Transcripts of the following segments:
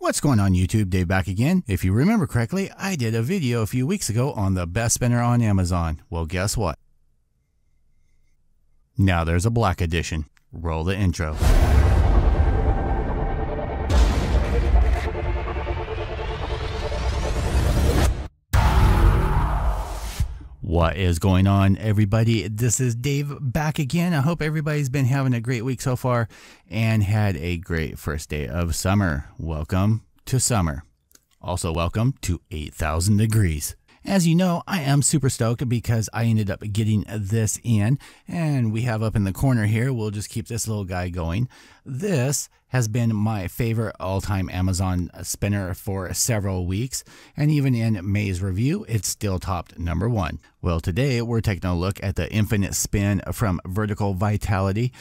What's going on YouTube? Dave back again. If you remember correctly, I did a video a few weeks ago on the best spinner on Amazon. Well, guess what? Now there's a black edition. Roll the intro. What is going on, everybody? This is Dave back again. I hope everybody's been having a great week so far and had a great first day of summer. Welcome to summer. Also welcome to 8,000 degrees. As you know, I am super stoked because I ended up getting this in, and we have up in the corner here, we'll just keep this little guy going. This has been my favorite all-time Amazon spinner for several weeks, and even in May's review, it's still topped #1. Well, today we're taking a look at the Infinite Spin from Vertical Vitality.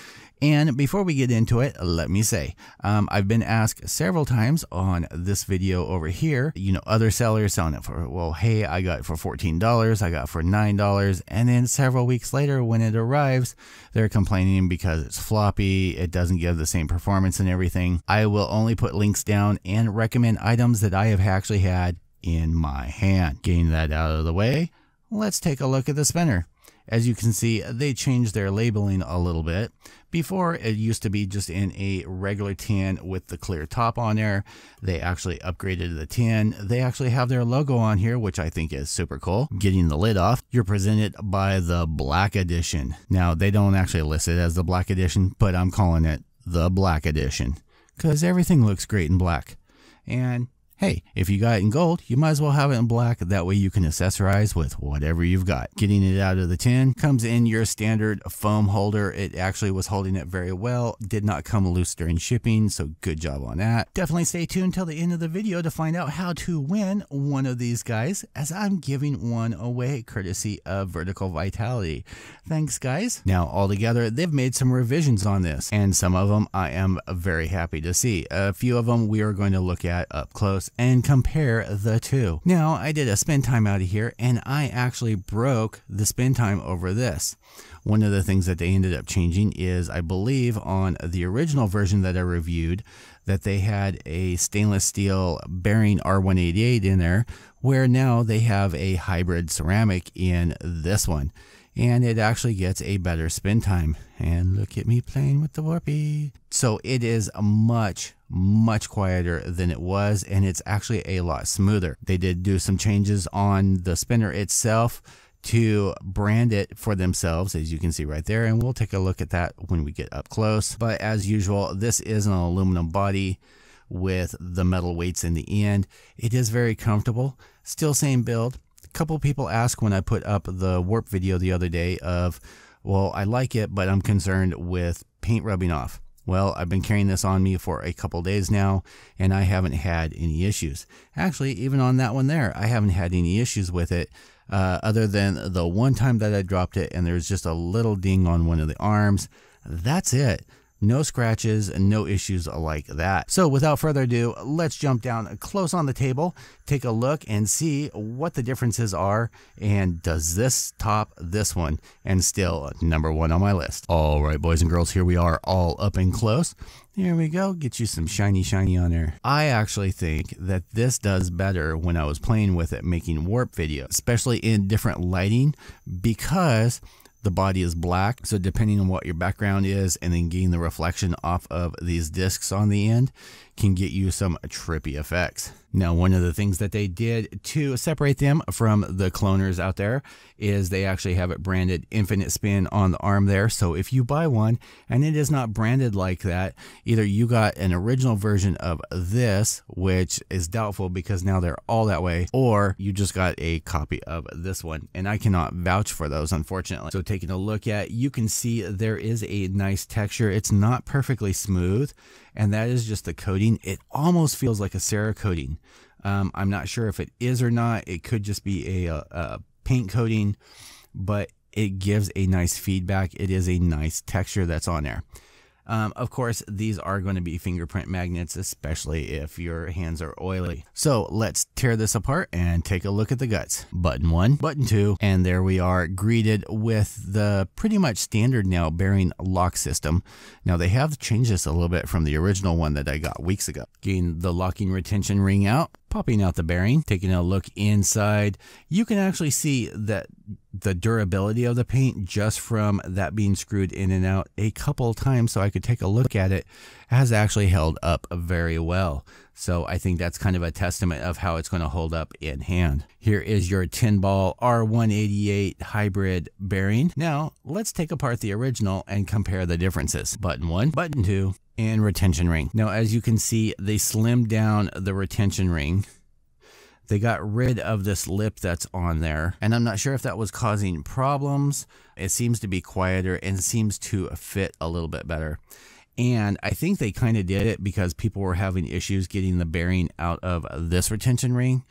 And before we get into it, let me say, I've been asked several times on this video over here, other sellers selling it for, well, hey, I got it for $14, I got it for $9, and then several weeks later when it arrives, they're complaining because it's floppy, it doesn't give the same performance and everything. I will only put links down and recommend items that I have actually had in my hand. Getting that out of the way, let's take a look at the spinner. As you can see, they changed their labeling a little bit. Before, it used to be just in a regular tin with the clear top on there. They actually upgraded the tin. They actually have their logo on here, which I think is super cool. Getting the lid off, you're presented by the Black Edition. Now, they don't actually list it as the Black Edition, but I'm calling it the Black Edition because everything looks great in black. And hey, if you got it in gold, you might as well have it in black. That way you can accessorize with whatever you've got. Getting it out of the tin comes in your standard foam holder. It actually was holding it very well. Did not come loose during shipping, so good job on that. Definitely stay tuned till the end of the video to find out how to win one of these guys, as I'm giving one away courtesy of Vertical Vitality. Thanks, guys. Now, altogether, they've made some revisions on this, and some of them I am very happy to see. A few of them we are going to look at up close and compare the two. Now, I did a spin time out of here, and I actually broke the spin time over this. One of the things that they ended up changing is, I believe on the original version that I reviewed, that they had a stainless steel bearing R188 in there, where now they have a hybrid ceramic in this one. And it actually gets a better spin time. And look at me playing with the Warpy. So it is much quieter than it was, and it's actually a lot smoother. They did do some changes on the spinner itself to brand it for themselves, as you can see right there, and we'll take a look at that when we get up close. But as usual, this is an aluminum body with the metal weights in the end. It is very comfortable. Still same build. Couple people asked when I put up the warp video the other day of, well, I like it, but I'm concerned with paint rubbing off. Well, I've been carrying this on me for a couple days now, and I haven't had any issues. Actually, even on that one there, I haven't had any issues with it, other than the one time that I dropped it and there's just a little ding on one of the arms. That's it. No scratches and no issues like that. So without further ado, let's jump down close on the table, take a look and see what the differences are, and does this top this one, and still #1 on my list. All right, boys and girls, here we are all up and close. Here we go, get you some shiny on there. I actually think that this does better when I was playing with it, making warp videos, especially in different lighting, because the body is black, so depending on what your background is, and then getting the reflection off of these discs on the end can get you some trippy effects. Now, one of the things that they did to separate them from the cloners out there is they actually have it branded Infinite Spin on the arm there. So if you buy one and it is not branded like that, either you got an original version of this, which is doubtful because now they're all that way, or you just got a copy of this one. And I cannot vouch for those, unfortunately. So taking a look at, you can see there is a nice texture. It's not perfectly smooth, and that is just the coating. It almost feels like a Cerakoting. I'm not sure if it is or not. It could just be a paint coating, but it gives a nice feedback. It is a nice texture that's on there. Of course, these are going to be fingerprint magnets, especially if your hands are oily. So let's tear this apart and take a look at the guts. Button 1, button 2, and there we are, greeted with the pretty much standard now bearing lock system. Now they have changed this a little bit from the original one that I got weeks ago. Getting the locking retention ring out, popping out the bearing, taking a look inside. You can actually see that the durability of the paint just from that being screwed in and out a couple of times so I could take a look at it has actually held up very well. So I think that's kind of a testament of how it's going to hold up in hand. Here is your 10-ball R188 hybrid bearing. Now let's take apart the original and compare the differences. Button 1, button 2, and retention ring. Now as you can see, they slimmed down the retention ring. They got rid of this lip that's on there, and I'm not sure if that was causing problems. It seems to be quieter and seems to fit a little bit better. And I think they kind of did it because people were having issues getting the bearing out of this retention ring,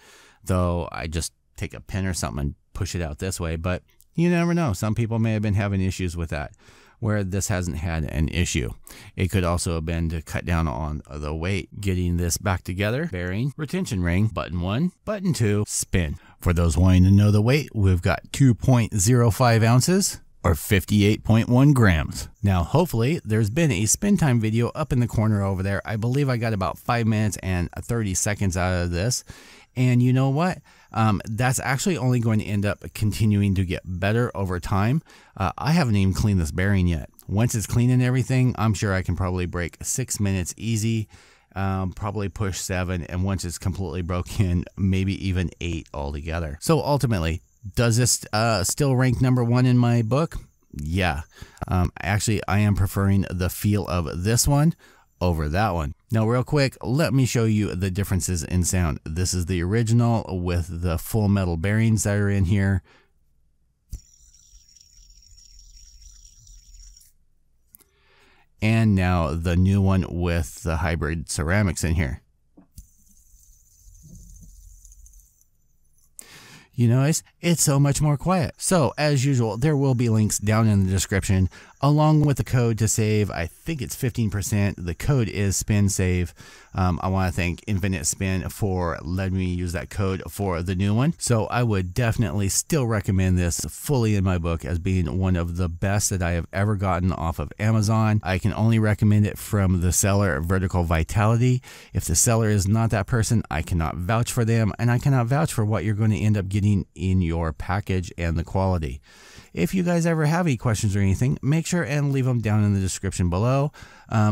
though I just take a pin or something and push it out this way. But you never know. Some people may have been having issues with that, where this hasn't had an issue. It could also have been to cut down on the weight. Getting this back together, bearing, retention ring, button 1, button 2, spin. For those wanting to know the weight, we've got 2.05 ounces or 58.1 grams. Now, hopefully there's been a spin time video up in the corner over there. I believe I got about 5 minutes and 30 seconds out of this. And you know what? That's actually only going to end up continuing to get better over time. I haven't even cleaned this bearing yet. Once it's clean and everything, I'm sure I can probably break 6 minutes easy, probably push 7, and once it's completely broken, maybe even 8 altogether. So ultimately, does this still rank #1 in my book? Yeah. Actually, I am preferring the feel of this one over that one. Now real quick, let me show you the differences in sound. This is the original with the full metal bearings that are in here. And now the new one with the hybrid ceramics in here. You notice it's so much more quiet. So as usual, there will be links down in the description along with the code to save. I think it's 15%. The code is SPINSAVE. I want to thank Infinite Spin for letting me use that code for the new one. So I would definitely still recommend this fully in my book as being one of the best that I have ever gotten off of Amazon. I can only recommend it from the seller, Vertical Vitality. If the seller is not that person, I cannot vouch for them, and I cannot vouch for what you're going to end up getting in your package and the quality. If you guys ever have any questions or anything, make sure and leave them down in the description below,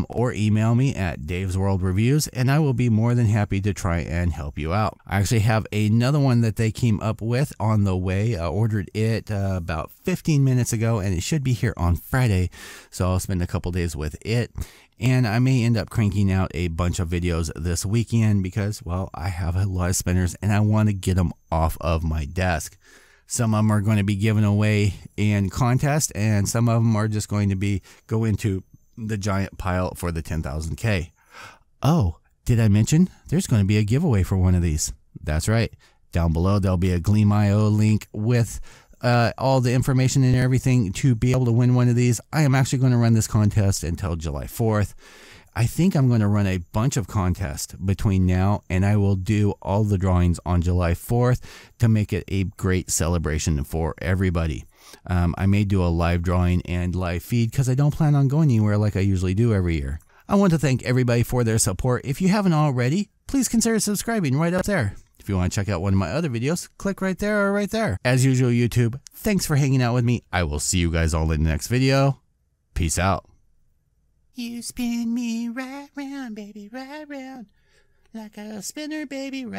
or email me at Dave's World Reviews, and I will be more than happy to try and help you out. I actually have another one that they came up with on the way. I ordered it about 15 minutes ago, and it should be here on Friday, so I'll spend a couple days with it. And I may end up cranking out a bunch of videos this weekend because, well, I have a lot of spinners and I want to get them off of my desk. Some of them are going to be given away in contest, and some of them are just going to go into the giant pile for the 10,000K. Oh, did I mention there's going to be a giveaway for one of these? That's right. Down below, there'll be a GLEAM.io link with all the information and everything to be able to win one of these. I am actually going to run this contest until July 4th. I think I'm going to run a bunch of contests between now, and I will do all the drawings on July 4th to make it a great celebration for everybody. I may do a live drawing and live feed because I don't plan on going anywhere like I usually do every year. I want to thank everybody for their support. If you haven't already, please consider subscribing right up there. If you want to check out one of my other videos, click right there or right there. As usual, YouTube, thanks for hanging out with me. I will see you guys all in the next video. Peace out. You spin me right round, baby, right round, like a spinner, baby, right